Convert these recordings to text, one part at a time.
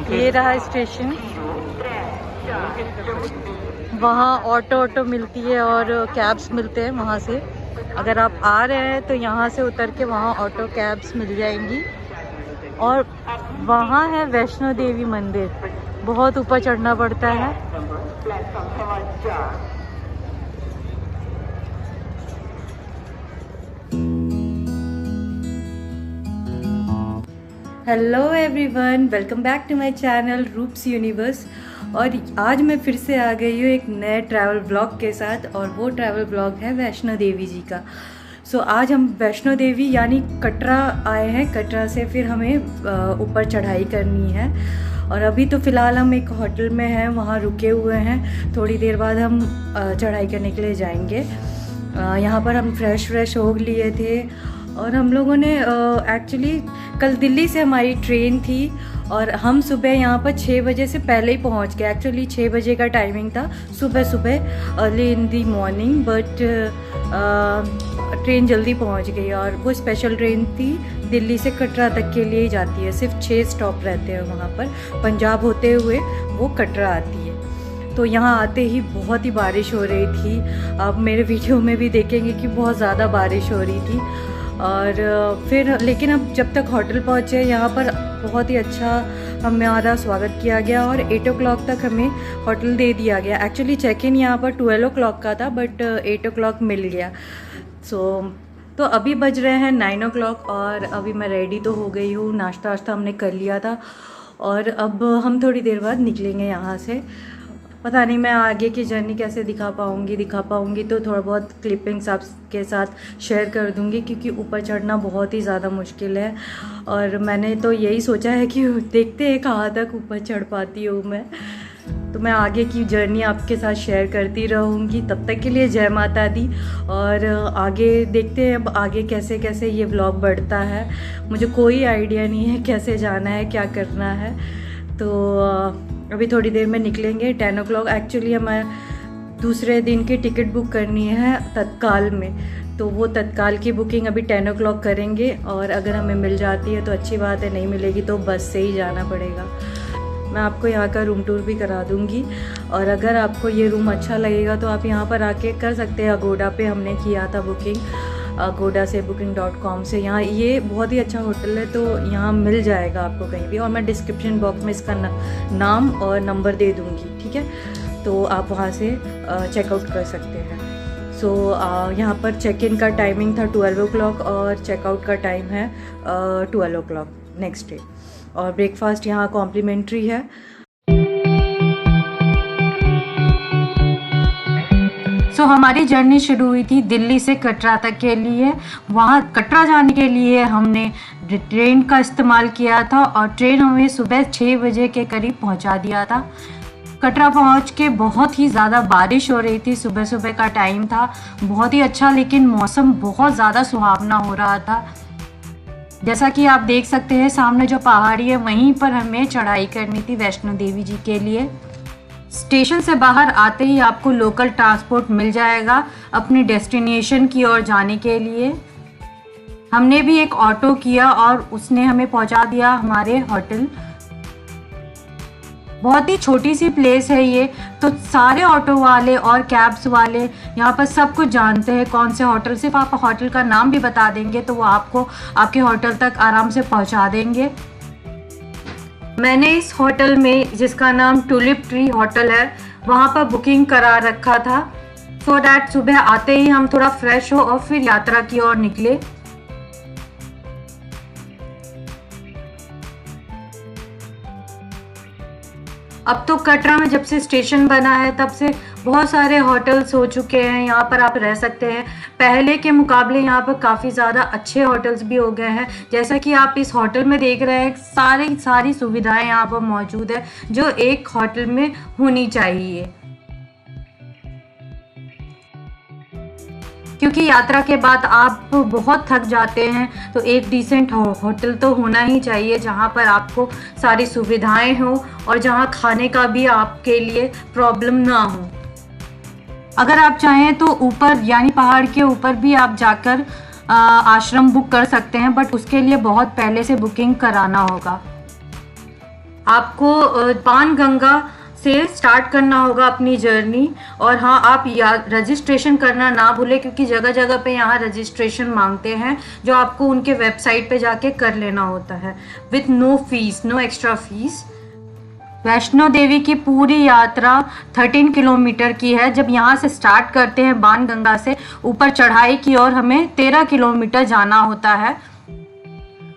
ये रहा स्टेशन। वहाँ ऑटो मिलती है और कैब्स मिलते हैं वहाँ से। अगर आप आ रहे हैं तो यहाँ से उतर के वहाँ ऑटो कैब्स मिल जाएंगी। और वहाँ है वैष्णो देवी मंदिर, बहुत ऊपर चढ़ना पड़ता है। Hello everyone, welcome back to my channel Roops universe. और आज मैं फिर से आ गई हूँ एक नए ट्रैवल ब्लॉग के साथ, और वो ट्रैवल ब्लॉग है वैष्णो देवी जी का। सो आज हम वैष्णो देवी यानी कटरा आए हैं। कटरा से फिर हमें ऊपर चढ़ाई करनी है। और अभी तो फ़िलहाल हम एक होटल में हैं, वहाँ रुके हुए हैं। थोड़ी देर बाद हम चढ़ाई करने के लिए जाएंगे। यहाँ पर हम फ्रेश हो लिए थे। और हम लोगों ने एक्चुअली कल दिल्ली से हमारी ट्रेन थी और हम सुबह यहाँ पर 6 बजे से पहले ही पहुँच गए। एक्चुअली 6 बजे का टाइमिंग था, सुबह early in the morning, but train जल्दी पहुँच गई। और वो स्पेशल ट्रेन थी, दिल्ली से कटरा तक के लिए ही जाती है। सिर्फ 6 स्टॉप रहते हैं वहाँ पर, पंजाब होते हुए वो कटरा आती है। तो यहाँ आते ही बहुत ही बारिश हो रही थी। आप मेरे वीडियो में भी देखेंगे कि बहुत ज़्यादा बारिश हो रही थी। और फिर लेकिन अब जब तक होटल पहुँचे, यहाँ पर बहुत ही अच्छा हमारा स्वागत किया गया। और 8 o'clock तक हमें होटल दे दिया गया। एक्चुअली चेक इन यहाँ पर 12 o'clock का था, बट 8 o'clock मिल गया। तो अभी बज रहे हैं 9 o'clock और अभी मैं रेडी तो हो गई हूँ। नाश्ता वाश्ता हमने कर लिया था और अब हम थोड़ी देर बाद निकलेंगे यहाँ से। पता नहीं मैं आगे की जर्नी कैसे दिखा पाऊँगी तो थोड़ा बहुत क्लिपिंग्स आपके साथ शेयर कर दूँगी, क्योंकि ऊपर चढ़ना बहुत ही ज़्यादा मुश्किल है। और मैंने तो यही सोचा है कि देखते हैं कहाँ तक ऊपर चढ़ पाती हूँ मैं। तो मैं आगे की जर्नी आपके साथ शेयर करती रहूँगी। तब तक के लिए जय माता दी। और आगे देखते हैं अब आगे कैसे कैसे ये व्लॉग बढ़ता है। मुझे कोई आइडिया नहीं है कैसे जाना है, क्या करना है। तो अभी थोड़ी देर में निकलेंगे। 10 o'clock एक्चुअली हमें दूसरे दिन की टिकट बुक करनी है तत्काल में, तो वो तत्काल की बुकिंग अभी 10 o'clock करेंगे। और अगर हमें मिल जाती है तो अच्छी बात है, नहीं मिलेगी तो बस से ही जाना पड़ेगा। मैं आपको यहाँ का रूम टूर भी करा दूँगी। और अगर आपको ये रूम अच्छा लगेगा तो आप यहाँ पर आके कर सकते हैं। अगोडा पे हमने किया था बुकिंग, अगोडा से booking.com से। यहाँ ये बहुत ही अच्छा होटल है, तो यहाँ मिल जाएगा आपको कहीं भी। और मैं डिस्क्रिप्शन बॉक्स में इसका नाम और नंबर दे दूँगी, ठीक है। तो आप वहाँ से चेकआउट कर सकते हैं। सो यहाँ पर चेक इन का टाइमिंग था 12 o'clock और चेकआउट का टाइम है 12 o'clock नेक्स्ट डे। और ब्रेकफास्ट यहाँ कॉम्प्लीमेंट्री है। हमारी जर्नी शुरू हुई थी दिल्ली से कटरा तक के लिए। वहाँ कटरा जाने के लिए हमने ट्रेन का इस्तेमाल किया था और ट्रेन हमें सुबह 6 बजे के करीब पहुँचा दिया था। कटरा पहुँच के बहुत ही ज़्यादा बारिश हो रही थी। सुबह का टाइम था, बहुत ही अच्छा, लेकिन मौसम बहुत ज़्यादा सुहावना हो रहा था। जैसा कि आप देख सकते हैं सामने जो पहाड़ी है, वहीं पर हमें चढ़ाई करनी थी वैष्णो देवी जी के लिए। स्टेशन से बाहर आते ही आपको लोकल ट्रांसपोर्ट मिल जाएगा अपने डेस्टिनेशन की ओर जाने के लिए। हमने भी एक ऑटो किया और उसने हमें पहुंचा दिया हमारे होटल। बहुत ही छोटी सी प्लेस है ये, तो सारे ऑटो वाले और कैब्स वाले यहाँ पर सब कुछ जानते हैं कौन से होटल। सिर्फ आप होटल का नाम भी बता देंगे तो वो आपको आपके होटल तक आराम से पहुँचा देंगे। मैंने इस होटल में, जिसका नाम टुलिप ट्री होटल है, वहाँ पर बुकिंग करा रखा था, सो डैट सुबह आते ही हम थोड़ा फ्रेश हो और फिर यात्रा की ओर निकले। अब तो कटरा में जब से स्टेशन बना है तब से बहुत सारे होटल्स हो चुके हैं, यहाँ पर आप रह सकते हैं। पहले के मुकाबले यहाँ पर काफ़ी ज़्यादा अच्छे होटल्स भी हो गए हैं। जैसा कि आप इस होटल में देख रहे हैं, सारी सुविधाएं यहाँ पर मौजूद है जो एक होटल में होनी चाहिए। क्योंकि यात्रा के बाद आप बहुत थक जाते हैं, तो एक डिसेंट होटल तो होना ही चाहिए जहां पर आपको सारी सुविधाएं हो और जहां खाने का भी आपके लिए प्रॉब्लम ना हो। अगर आप चाहें तो ऊपर यानी पहाड़ के ऊपर भी आप जाकर आश्रम बुक कर सकते हैं, बट उसके लिए बहुत पहले से बुकिंग कराना होगा। आपको बाणगंगा से स्टार्ट करना होगा अपनी जर्नी। और हाँ, आप रजिस्ट्रेशन करना ना भूलें, क्योंकि जगह जगह पे यहाँ रजिस्ट्रेशन मांगते हैं, जो आपको उनके वेबसाइट पे जाके कर लेना होता है with no fees, no extra fees. Vaishno Devi की पूरी यात्रा 13 किलोमीटर की है। जब यहाँ से स्टार्ट करते हैं बाणगंगा से, ऊपर चढ़ाई की ओर हमें 13 किलोमीटर जाना होता है।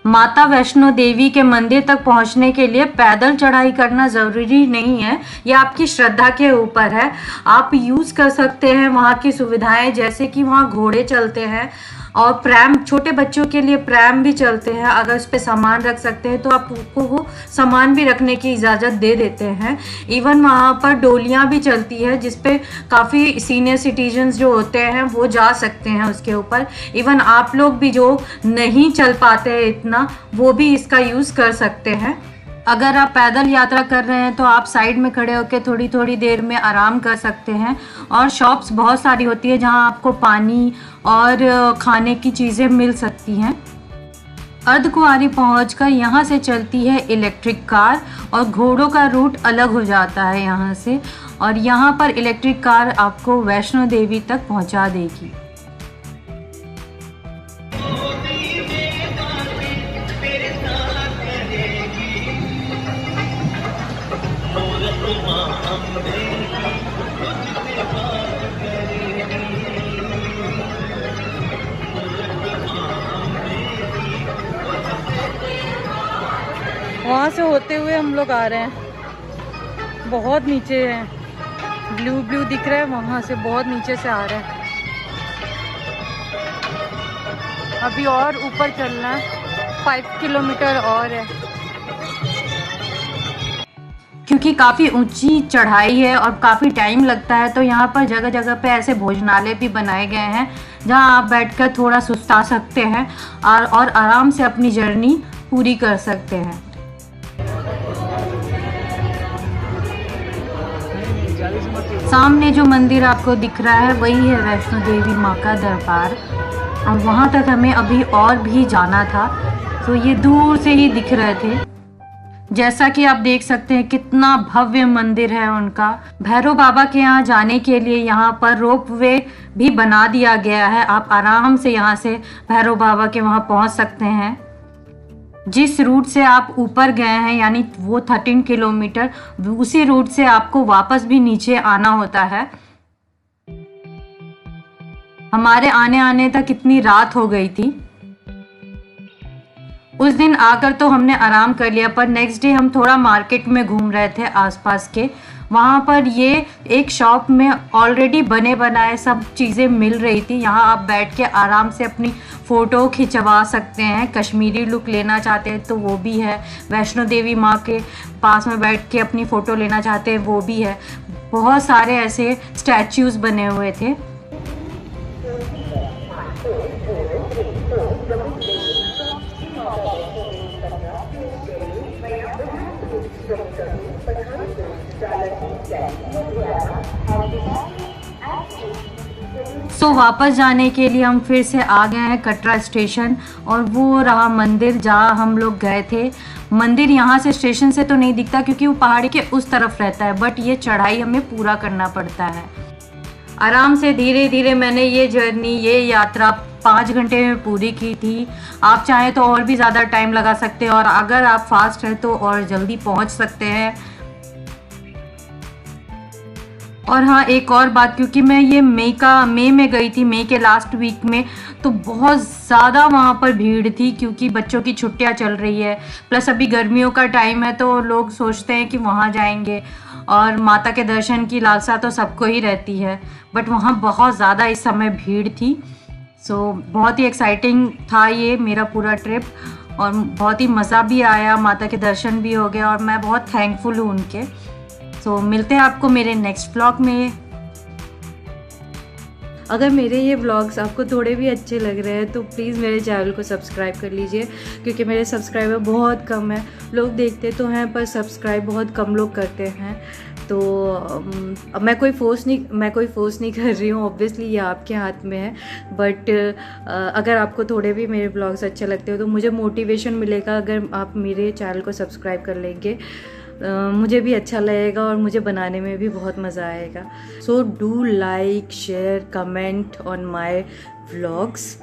माता वैष्णो देवी के मंदिर तक पहुंचने के लिए पैदल चढ़ाई करना ज़रूरी नहीं है, यह आपकी श्रद्धा के ऊपर है। आप यूज़ कर सकते हैं वहाँ की सुविधाएं, जैसे कि वहाँ घोड़े चलते हैं और प्रैम, छोटे बच्चों के लिए प्रैम भी चलते हैं। अगर उस पर सामान रख सकते हैं तो आपको वो सामान भी रखने की इजाज़त दे देते हैं। इवन वहाँ पर डोलियाँ भी चलती है, जिस पे काफ़ी सीनियर सिटीजन्स जो होते हैं वो जा सकते हैं उसके ऊपर। इवन आप लोग भी जो नहीं चल पाते हैं इतना, वो भी इसका यूज़ कर सकते हैं। अगर आप पैदल यात्रा कर रहे हैं तो आप साइड में खड़े होकर थोड़ी थोड़ी देर में आराम कर सकते हैं। और शॉप्स बहुत सारी होती है जहां आपको पानी और खाने की चीज़ें मिल सकती हैं। अर्धकुंवारी पहुंचकर यहां से चलती है इलेक्ट्रिक कार, और घोड़ों का रूट अलग हो जाता है यहां से, और यहां पर इलेक्ट्रिक कार आपको वैष्णो देवी तक पहुंचा देगी। वहाँ से होते हुए हम लोग आ रहे हैं, बहुत नीचे है, ब्लू ब्लू दिख रहा है, वहाँ से बहुत नीचे से आ रहे हैं। अभी और ऊपर चलना है, 5 किलोमीटर और है। क्योंकि काफ़ी ऊंची चढ़ाई है और काफ़ी टाइम लगता है, तो यहाँ पर जगह जगह पे ऐसे भोजनालय भी बनाए गए हैं जहाँ आप बैठकर थोड़ा सुस्ता सकते हैं और आराम से अपनी जर्नी पूरी कर सकते हैं। सामने जो मंदिर आपको दिख रहा है वही है वैष्णो देवी माँ का दरबार, और वहाँ तक हमें अभी और भी जाना था, तो ये दूर से ही दिख रहे थे। जैसा कि आप देख सकते हैं कितना भव्य मंदिर है उनका। भैरव बाबा के यहाँ जाने के लिए यहाँ पर रोप वे भी बना दिया गया है, आप आराम से यहाँ से भैरव बाबा के वहाँ पहुँच सकते हैं। जिस रूट से आप ऊपर गए हैं, यानी वो 13 किलोमीटर, उसी रूट से आपको वापस भी नीचे आना होता है। हमारे आने तक इतनी रात हो गई थी। उस दिन आकर तो हमने आराम कर लिया, पर नेक्स्ट डे हम थोड़ा मार्केट में घूम रहे थे आसपास के। वहाँ पर ये एक शॉप में ऑलरेडी बने बनाए सब चीज़ें मिल रही थी। यहाँ आप बैठ के आराम से अपनी फ़ोटो खिंचवा सकते हैं। कश्मीरी लुक लेना चाहते हैं तो वो भी है। वैष्णो देवी माँ के पास में बैठ के अपनी फ़ोटो लेना चाहते हैं वो भी है। बहुत सारे ऐसे स्टैच्यूज़ बने हुए थे। वापस जाने के लिए हम फिर से आ गए हैं कटरा स्टेशन, और वो रहा मंदिर जहाँ हम लोग गए थे। मंदिर यहाँ से स्टेशन से तो नहीं दिखता क्योंकि वो पहाड़ी के उस तरफ रहता है, बट ये चढ़ाई हमें पूरा करना पड़ता है। आराम से धीरे धीरे मैंने ये यात्रा 5 घंटे में पूरी की थी। आप चाहें तो और भी ज़्यादा टाइम लगा सकते हैं, और अगर आप फास्ट हैं तो और जल्दी पहुंच सकते हैं। और हाँ, एक और बात, क्योंकि मैं ये मई में गई थी, मई के लास्ट वीक में, तो बहुत ज़्यादा वहाँ पर भीड़ थी क्योंकि बच्चों की छुट्टियाँ चल रही है, प्लस अभी गर्मियों का टाइम है तो लोग सोचते हैं कि वहाँ जाएंगे, और माता के दर्शन की लालसा तो सबको ही रहती है, बट वहाँ बहुत ज़्यादा इस समय भीड़ थी। सो बहुत ही एक्साइटिंग था ये मेरा पूरा ट्रिप, और बहुत ही मज़ा भी आया, माता के दर्शन भी हो गए, और मैं बहुत थैंकफुल हूँ उनके। सो मिलते हैं आपको मेरे नेक्स्ट व्लॉग में। अगर मेरे ये व्लॉग्स आपको थोड़े भी अच्छे लग रहे हैं तो प्लीज़ मेरे चैनल को सब्सक्राइब कर लीजिए, क्योंकि मेरे सब्सक्राइबर बहुत कम है। लोग देखते तो हैं पर सब्सक्राइब बहुत कम लोग करते हैं। तो मैं कोई फोर्स नहीं कर रही हूँ, ऑब्वियसली ये आपके हाथ में है। बट अगर आपको थोड़े भी मेरे व्लॉग्स अच्छे लगते हो तो मुझे मोटिवेशन मिलेगा अगर आप मेरे चैनल को सब्सक्राइब कर लेंगे। मुझे भी अच्छा लगेगा और मुझे बनाने में भी बहुत मज़ा आएगा। So do like, share, comment on my vlogs.